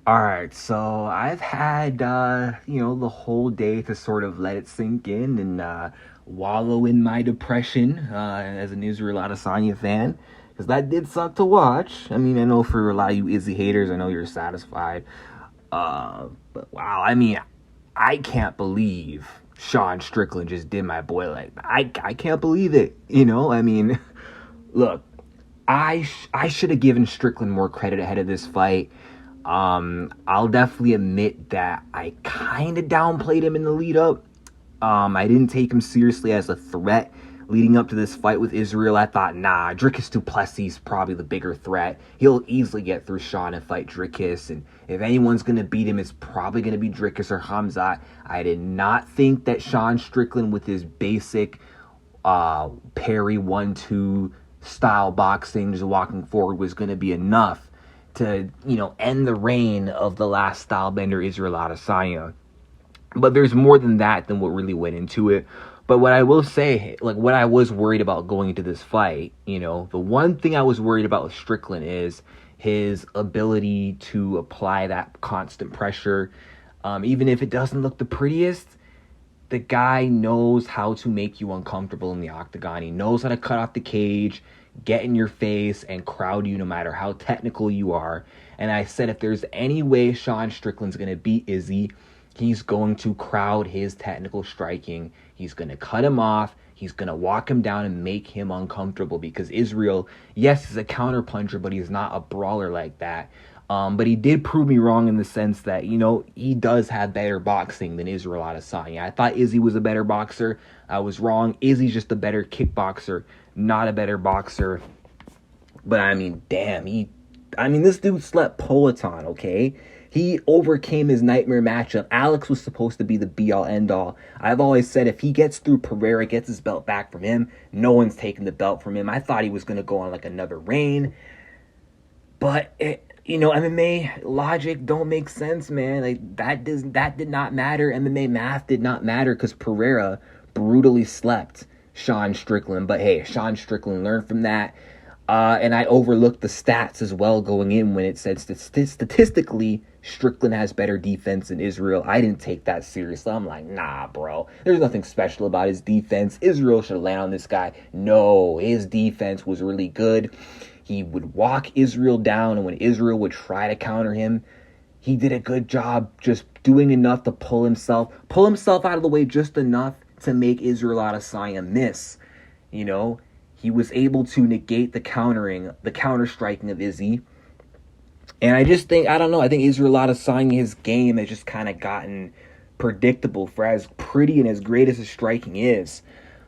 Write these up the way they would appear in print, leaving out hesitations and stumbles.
All right, so I've had the whole day to sort of let it sink in and wallow in my depression as an Israel Adesanya fan, because that did suck to watch. I mean, I know for a lot of you Izzy haters, I know you're satisfied, but wow, I mean, I can't believe Sean Strickland just did my boy like that. I can't believe it. I mean, look, I should have given Strickland more credit ahead of this fight. I'll definitely admit that I kind of downplayed him in the lead up. I didn't take him seriously as a threat leading up to this fight with Israel. I thought, nah, Dricus du Plessis probably the bigger threat. He'll easily get through Sean and fight Dricus, and if anyone's going to beat him, it's probably going to be Dricus or Hamzat. I did not think that Sean Strickland with his basic parry 1-2 style boxing, just walking forward, was going to be enough to, end the reign of the last stylebender Israel Adesanya. But there's more than that than what really went into it. But what I will say, like what I was worried about going into this fight, the one thing I was worried about with Strickland is his ability to apply that constant pressure. Even if it doesn't look the prettiest, the guy knows how to make you uncomfortable in the octagon. He knows how to cut off the cage, get in your face, and crowd you no matter how technical you are. And I said if there's any way Sean Strickland's going to beat Izzy, he's going to crowd his technical striking. He's going to cut him off. He's going to walk him down and make him uncomfortable, because Israel, yes, is a counterpuncher, but he's not a brawler like that. But he did prove me wrong in the sense that, he does have better boxing than Israel Adesanya. I thought Izzy was a better boxer. I was wrong. Izzy's just a better kickboxer, not a better boxer. But I mean, damn, this dude slept Peloton, okay? He overcame his nightmare matchup. Alex was supposed to be the be-all, end-all. I've always said if he gets through Pereira, gets his belt back from him, no one's taking the belt from him. I thought he was going to go on like another reign. But, MMA logic don't make sense, man. Like, that did not matter. MMA math did not matter because Pereira brutally slept Sean Strickland. But, hey, Sean Strickland learned from that. And I overlooked the stats as well going in when it said statistically Strickland has better defense than Israel. I didn't take that seriously. I'm like, nah, bro. There's nothing special about his defense. Israel should land on this guy. No, his defense was really good. He would walk Israel down, and when Israel would try to counter him, he did a good job just doing enough to pull himself out of the way just enough to make Israel Adesanya miss. He was able to negate the counter striking of Izzy. And I just think, I don't know, I think Israel Adesanya, his game has just kind of gotten predictable for as pretty and as great as his striking is.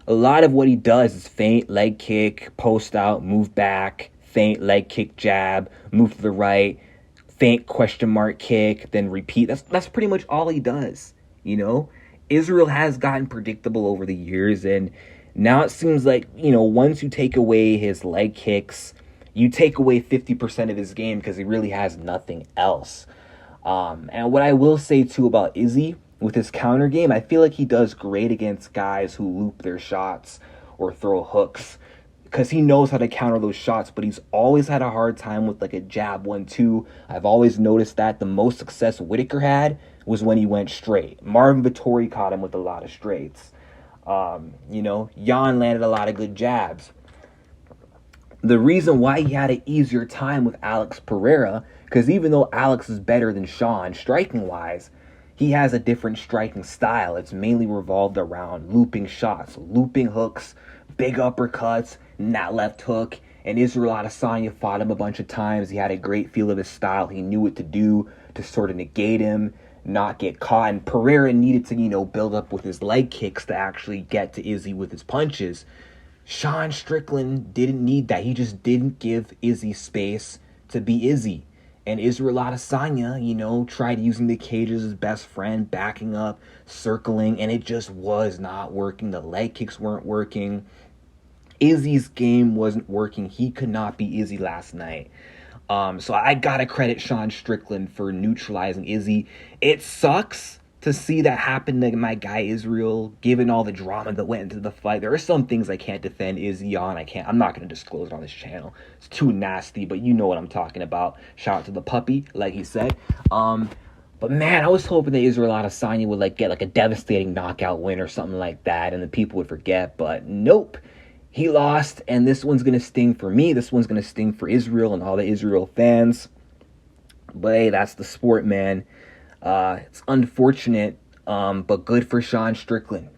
A lot of what he does is feint, leg kick, post out, move back, feint, leg kick, jab, move to the right, feint, question mark kick, then repeat. That's pretty much all he does, Israel has gotten predictable over the years, and now it seems like, once you take away his leg kicks, you take away 50% of his game because he really has nothing else. And what I will say, too, about Izzy, with his counter game, I feel like he does great against guys who loop their shots or throw hooks because he knows how to counter those shots, but he's always had a hard time with like a jab 1-2. I've always noticed that the most success Whitaker had was when he went straight. Marvin Vettori caught him with a lot of straights. Jan landed a lot of good jabs. The reason why he had an easier time with Alex Pereira, because even though Alex is better than Sean striking-wise, he has a different striking style. It's mainly revolved around looping shots, looping hooks, big uppercuts, and that left hook. And Israel Adesanya fought him a bunch of times. He had a great feel of his style. He knew what to do to sort of negate him, not get caught. And Pereira needed to, build up with his leg kicks to actually get to Izzy with his punches. Sean Strickland didn't need that. He just didn't give Izzy space to be Izzy. And Israel Adesanya, tried using the cage as his best friend, backing up, circling, and it just was not working. The leg kicks weren't working. Izzy's game wasn't working. He could not be Izzy last night. So I gotta credit Sean Strickland for neutralizing Izzy. It sucks to see that happen to my guy Israel, given all the drama that went into the fight. There are some things I can't defend Izzy on. I'm not going to disclose it on this channel. It's too nasty, but you know what I'm talking about. Shout out to the puppy, like he said. But man, I was hoping that Israel Adesanya would get a devastating knockout win or something like that, and the people would forget. But nope, he lost, and this one's gonna sting for me. This one's gonna sting for Israel and all the Israel fans. But hey, that's the sport, man. It's unfortunate, but good for Sean Strickland.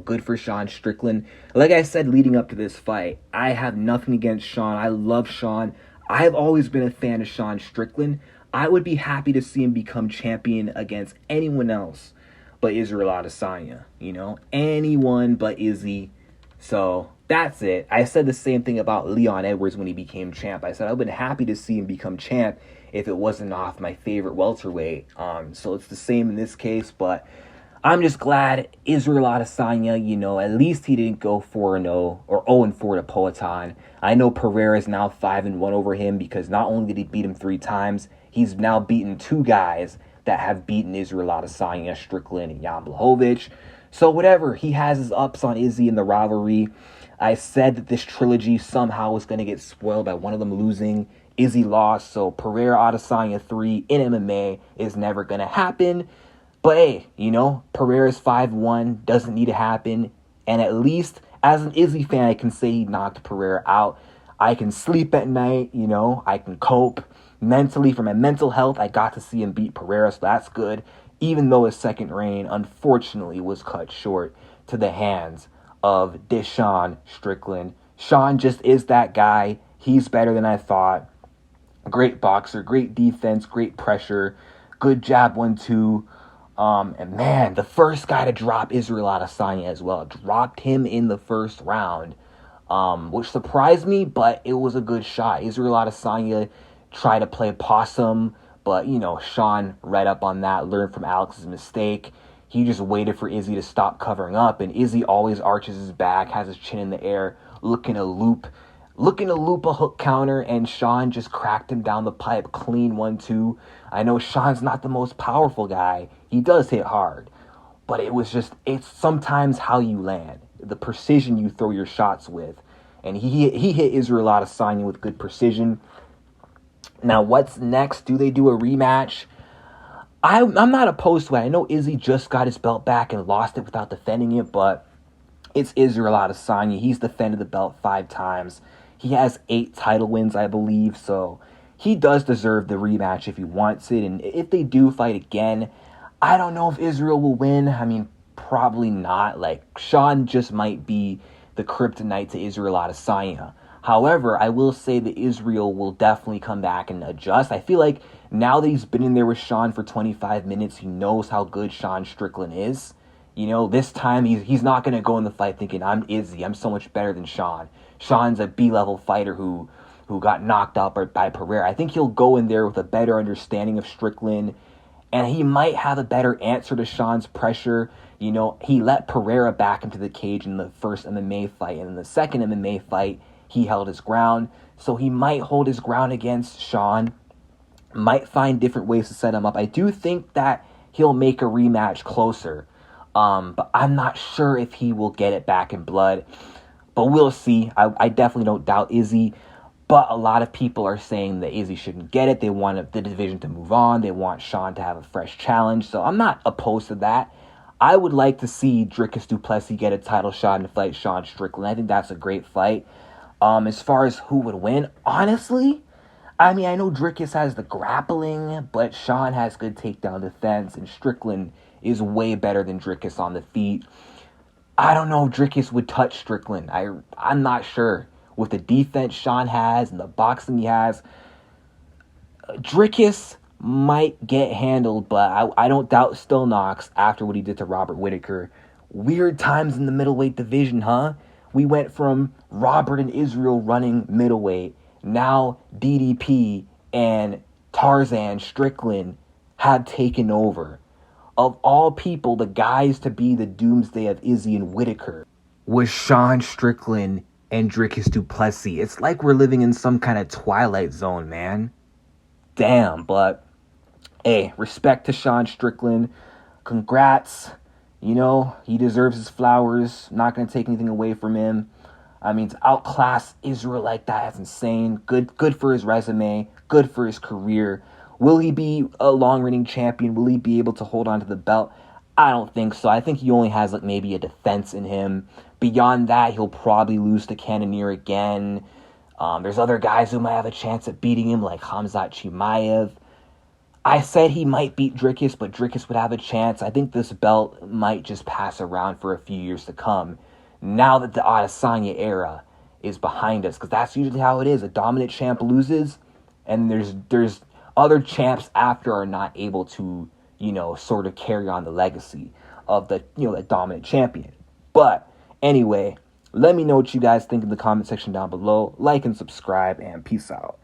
Good for Sean Strickland. Like I said, leading up to this fight, I have nothing against Sean. I love Sean. I've always been a fan of Sean Strickland. I would be happy to see him become champion against anyone else but Israel Adesanya. Anyone but Izzy. So that's it. I said the same thing about Leon Edwards when he became champ. I said I would have been happy to see him become champ if it wasn't off my favorite welterweight. So it's the same in this case, but I'm just glad Israel Adesanya, at least he didn't go 4-0 or 0-4 to Poatan. I know Pereira is now 5-1 over him because not only did he beat him 3 times, he's now beaten 2 guys that have beaten Israel Adesanya, Strickland and Jan Blachowicz. So whatever, he has his ups on Izzy in the rivalry. I said that this trilogy somehow was going to get spoiled by one of them losing. Izzy lost, so Pereira Adesanya 3 in MMA is never going to happen. But hey, Pereira's 5-1, doesn't need to happen. And at least, as an Izzy fan, I can say he knocked Pereira out. I can sleep at night, I can cope. Mentally, for my mental health, I got to see him beat Pereira, so that's good. Even though his second reign, unfortunately, was cut short to the hands of Sean Strickland. Sean just is that guy. He's better than I thought. Great boxer, great defense, great pressure, good jab 1-2. And man, the first guy to drop Israel Adesanya as well. Dropped him in the first round, which surprised me, but it was a good shot. Israel Adesanya tried to play possum, but, Sean read up on that, learned from Alex's mistake. He just waited for Izzy to stop covering up, and Izzy always arches his back, has his chin in the air, looking to loop a hook counter, and Sean just cracked him down the pipe, clean 1-2. I know Sean's not the most powerful guy. He does hit hard, but it's sometimes how you land, the precision you throw your shots with, and he hit Israel Adesanya with good precision. Now, what's next? Do they do a rematch? I'm not opposed to it. I know Izzy just got his belt back and lost it without defending it, but it's Israel Adesanya. He's defended the belt 5 times. He has 8 title wins, I believe, so he does deserve the rematch if he wants it. And if they do fight again, I don't know if Israel will win. I mean, probably not. Sean just might be the kryptonite to Israel Adesanya. However, I will say that Israel will definitely come back and adjust. I feel like now that he's been in there with Sean for 25 minutes, he knows how good Sean Strickland is. This time he's not going to go in the fight thinking, I'm Izzy, I'm so much better than Sean. Sean's a B-level fighter who got knocked out by Pereira. I think he'll go in there with a better understanding of Strickland, and he might have a better answer to Sean's pressure. He let Pereira back into the cage in the first MMA fight, and in the second MMA fight, he held his ground. So he might hold his ground against Sean, might find different ways to set him up. I do think that he'll make a rematch closer, but I'm not sure if he will get it back in blood. But we'll see. I definitely don't doubt Izzy, but a lot of people are saying that Izzy shouldn't get it. They want the division to move on. They want Sean to have a fresh challenge, so I'm not opposed to that. I would like to see Dricus Du Plessis get a title shot and fight Sean Strickland. I think that's a great fight. As far as who would win, honestly, I know Dricus has the grappling, but Sean has good takedown defense, and Strickland is way better than Dricus on the feet. I don't know if Dricus would touch Strickland. I'm not sure. With the defense Sean has and the boxing he has, Dricus might get handled, but I don't doubt still knocks after what he did to Robert Whittaker. Weird times in the middleweight division, huh? We went from Robert and Israel running middleweight. Now DDP and Tarzan Strickland have taken over. Of all people, the guys to be the doomsday of Izzy and Whittaker was Sean Strickland and Dricus Du Plessis. It's like we're living in some kind of Twilight Zone, man. Damn, but hey, respect to Sean Strickland. congrats. You know, he deserves his flowers. Not going to take anything away from him. I mean, to outclass Israel like that's insane. Good for his resume. Good for his career. Will he be a long-reigning champion? Will he be able to hold on to the belt? I don't think so. I think he only has like maybe a defense in him. Beyond that, he'll probably lose to Cannonier again. There's other guys who might have a chance at beating him, like Khamzat Chimaev. I said he might beat Dricus, but Dricus would have a chance. I think this belt might just pass around for a few years to come. Now that the Adesanya era is behind us, because that's usually how it is. A dominant champ loses, and there's other champs after are not able to, sort of carry on the legacy of the dominant champion. But anyway, let me know what you guys think in the comment section down below. Like and subscribe, and peace out.